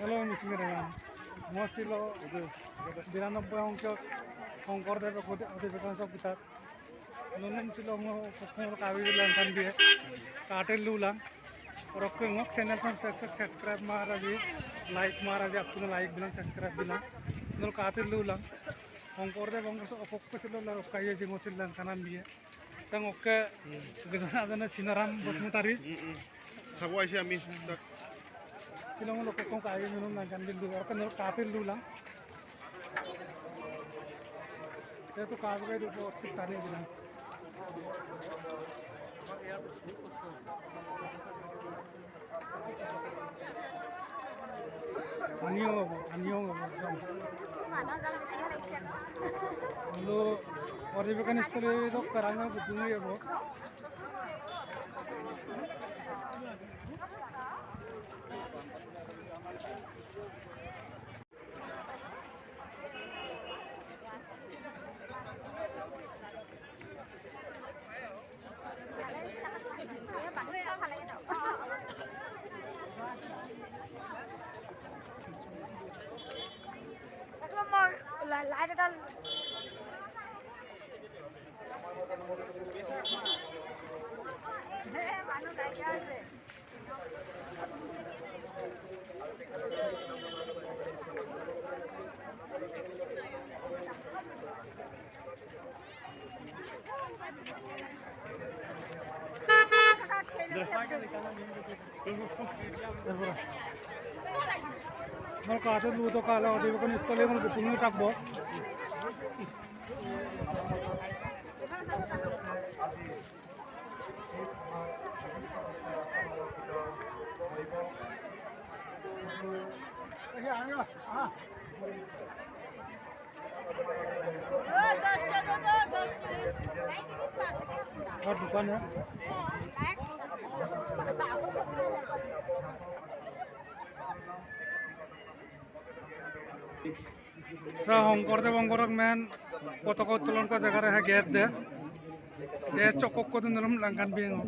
Hello, Michigan. Mostly, 92 সংখ্যক শংকৰদেৱ অধিৱেশন চকিতাত নুনুন শিলঙৰ কাবিল লাংকান দিয়ে কাটেল লুলাং रखो चैनल सब्सक्राइब माराजी लाइक माराजी आपको लाइक बिना सब्सक्राइब बिना नल काते लुलां शंकरदेव अफक्कसिल रखायो जिंगसिल खाना बियो तंग ओके गजना जने सिनाराम बसुमतारी खावाइसे आमी शिलं लोक को कायो नुनुन लांकान बिल रखो नल काते लुलां ते तो कागवे रूप ठीक ताने बिना Anio Lalu Oribekan istri itu kerana betul ya bu. Light it on. Mal kaate lu to kala Oribekan istri mal betul tak bos. What dukan ya? Sa Shangkordeb Bangorok men potoko uttolon ko jaga reha gate de gate chokok ko dunum langkan bingo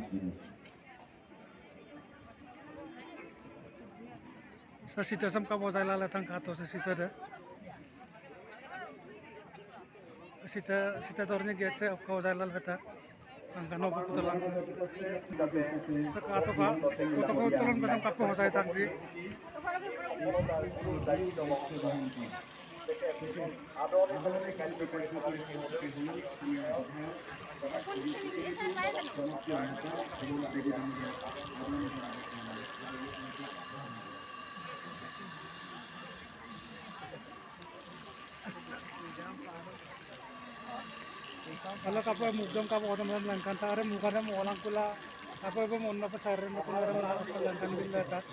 sa sita sam ka bojai la tang ka to sa sita de sita dorni gate se ka bojai la beta langkan ko uttolon sa ka to ka potoko uttolon ko sam ka bojai tak ji Kalau kapo mugdam kapo orang orang langkan tare mukanya mau orang kula kapo ibu mau napa sare mau orang langkan bila tak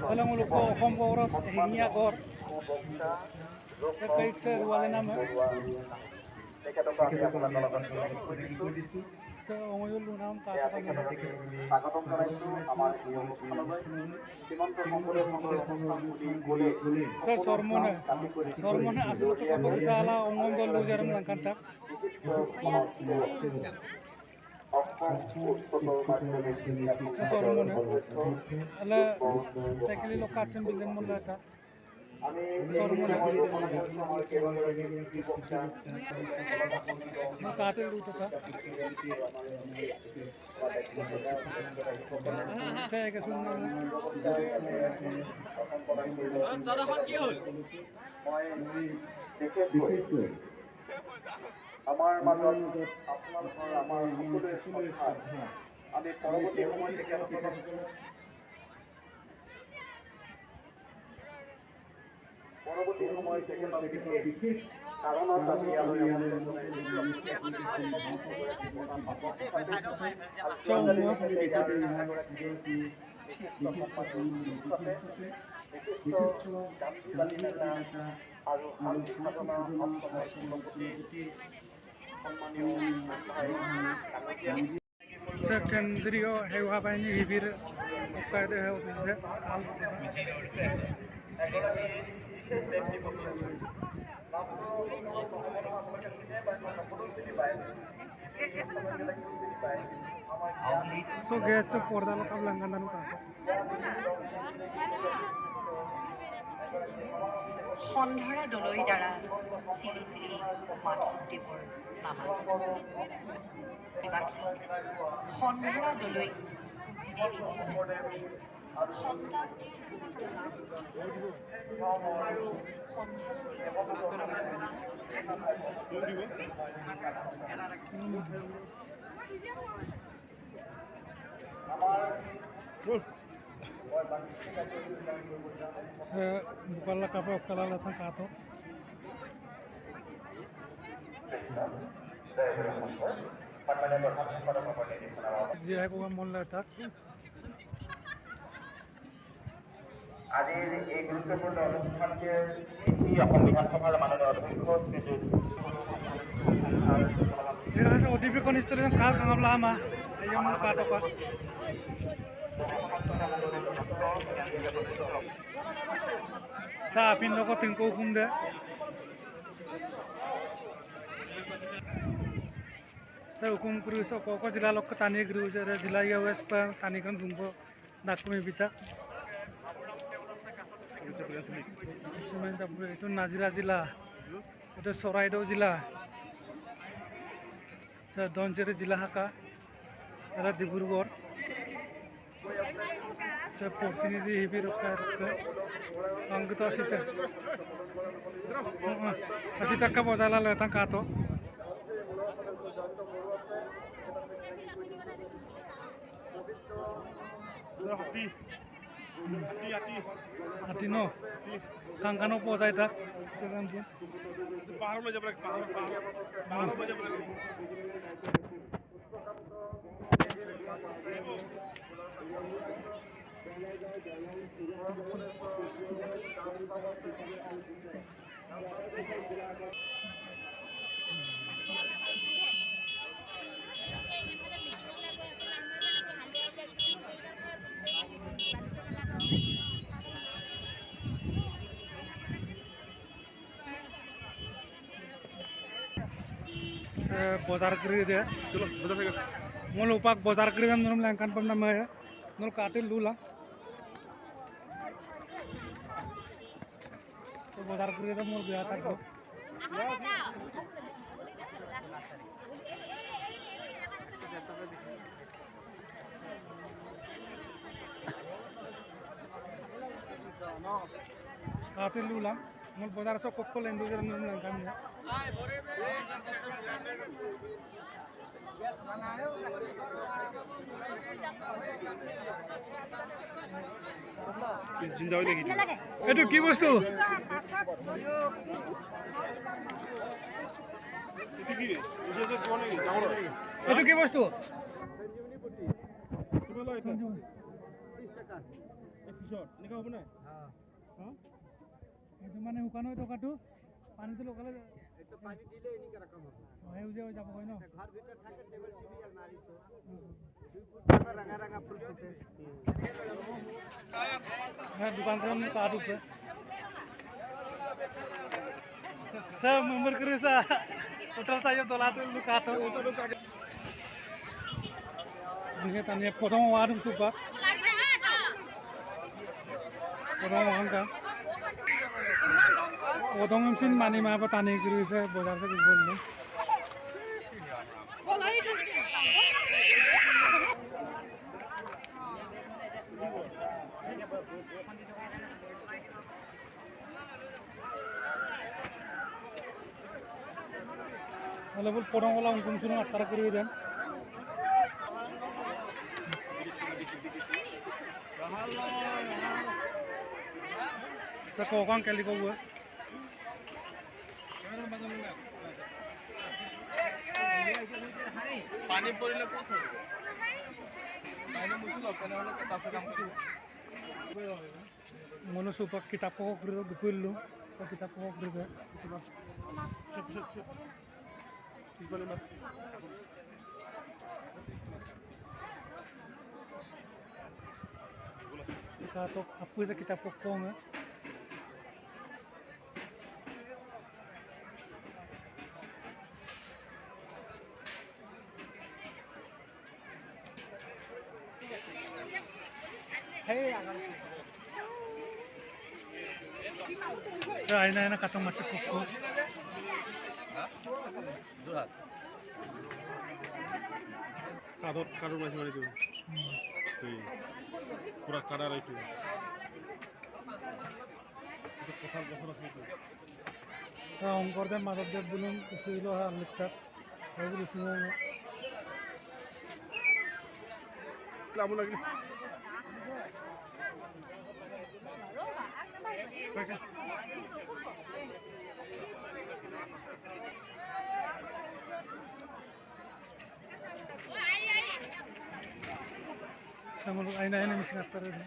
kalau nguluk ko hom ko orang hingia kor kayak se ruale nama so nguyul lunam kata so sormone asal tu kapo kesala ongom dulu jarum langkan tak sormone ala tekli lokacin bilen mulla ta sormone kate luto ta kayak kesunna দাদা খন কি হল আমাৰ মাজত আপোনালোকৰ আমাৰ সকলোৰে শ্ৰদ্ধা আমি পৰৱৰ্তী সময় তেখেতসকলক পৰৱৰ্তী সময়ত তেখেতক বিশেষ কাৰণত আমি ইয়ালৈ আৰু শান্তি সাধনা অসমৰ সভাপতি কেন্দ্ৰীয় সেৱা বাহিনী শিবিৰ অফিচতে so gesto porda lo kablangan danu ka সন্ধাৰা Doloi দ্বাৰা শ্ৰী শ্ৰী মাধৱদেৱৰ নামত দেৱাকী সন্ধাৰা Doloi পুজিৰে bukan lah kapal kalau datang kato dia aku mau letak আজিৰ এই গুৰুত্বপূৰ্ণ অনুষ্ঠানকে অসম বিধানসভাৰ মাননীয় অধ্যক্ষ saya ODP konistoran kal kangam lama ayo mau kato ka sa pindo ko tingko humde sa hukum kru so ko jila lok tani gru jara jila ya west pa tani kan dumbo dakme bita semen japure itu Nazira jila itu Soraido jila sa Donjeri jila haka era Dibrugarh sa portinidi hibir ka angto asita ka bojala letang kato hati no kangkano pojai tak পাহাড়লৈ যাব লাগে পাহাড়লৈ যাব লাগে bozar kiri dia চলো বোঝা হয়ে গেছে mau lupa bozar kiri dan nol langkan pernah maya nol katil lula bozar kiri dan mau biasa kok katil lula nol bozar so kokko lendu dan nol langkan ya জিন্দা হইলে কি itu ki bostu কি কি এটা তো কোন কি যাও না itu ki bostu কি বলো এটা 30 টাকা এপিসোড নিকা হবে না হ্যাঁ itu মানে হুকানো টকাটো পানিতে লগালে এটা পানি দিলে এনিকা রকম হবে হয় উজে যাব কই না ঘর ভিতর থাকে টেবিল টিভি আলমারি সো দুই ফুট টাকা রাঙা রাঙা ফুল ফুটে হ্যাঁ দোকান থেকে কাট উপরে সব মেম্বার করে সা হোটেল সাইজ দলাতে লু কাট দিকে তানিয়ে প্রথম ওয়ার্ড সুপার প্রথম অহংকার প্রথম সিন মানি মা বা টানি কৰিছে বজাৰ থেকে বললে হলে বল প্ৰথম ওলা অঙ্কন শুনো আটটা কৰে then sa ko kan kali ko পানী পৰিলে ক'ত হ'ব পানী মুচিলক তেনেহ'লে আছে কাম কৰিব Manu supaya kita pokok dulu dulu, kita pokok dulu. Kita tok apa sih kita pokok ya? Hey, so aina katong macam pokok. কারোর মাঝে মারি দেবো পুরা কাটা রাখি কোথাও বছর আছে অঙ্কর দেন মাদক দেব বলুন কিছু হলো আনলিস্টার ওগুলো শুনো কেমন লাগলো sama lu aina mesti naftar ini